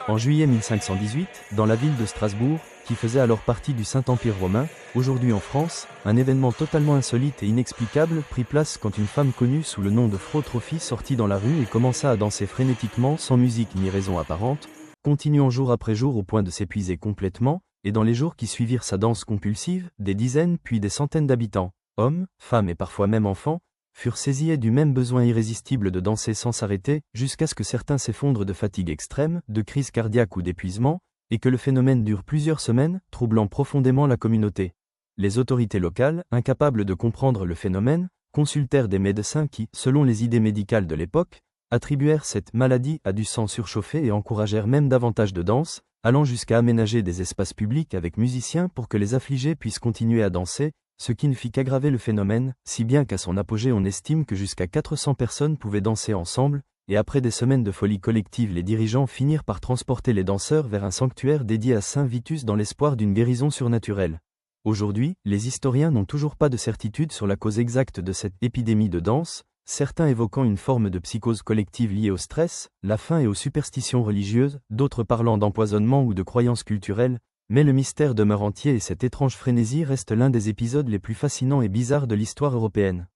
En juillet 1518, dans la ville de Strasbourg, qui faisait alors partie du Saint-Empire romain, aujourd'hui en France, un événement totalement insolite et inexplicable prit place quand une femme connue sous le nom de Frau-Trophy sortit dans la rue et commença à danser frénétiquement sans musique ni raison apparente, continuant jour après jour au point de s'épuiser complètement, et dans les jours qui suivirent sa danse compulsive, des dizaines puis des centaines d'habitants, hommes, femmes et parfois même enfants, furent saisis du même besoin irrésistible de danser sans s'arrêter, jusqu'à ce que certains s'effondrent de fatigue extrême, de crise cardiaque ou d'épuisement, et que le phénomène dure plusieurs semaines, troublant profondément la communauté. Les autorités locales, incapables de comprendre le phénomène, consultèrent des médecins qui, selon les idées médicales de l'époque, attribuèrent cette maladie à du sang surchauffé et encouragèrent même davantage de danse, allant jusqu'à aménager des espaces publics avec musiciens pour que les affligés puissent continuer à danser, ce qui ne fit qu'aggraver le phénomène, si bien qu'à son apogée on estime que jusqu'à 400 personnes pouvaient danser ensemble, et après des semaines de folie collective les dirigeants finirent par transporter les danseurs vers un sanctuaire dédié à Saint Vitus dans l'espoir d'une guérison surnaturelle. Aujourd'hui, les historiens n'ont toujours pas de certitude sur la cause exacte de cette épidémie de danse, certains évoquant une forme de psychose collective liée au stress, la faim et aux superstitions religieuses, d'autres parlant d'empoisonnement ou de croyances culturelles, mais le mystère demeure entier et cette étrange frénésie reste l'un des épisodes les plus fascinants et bizarres de l'histoire européenne.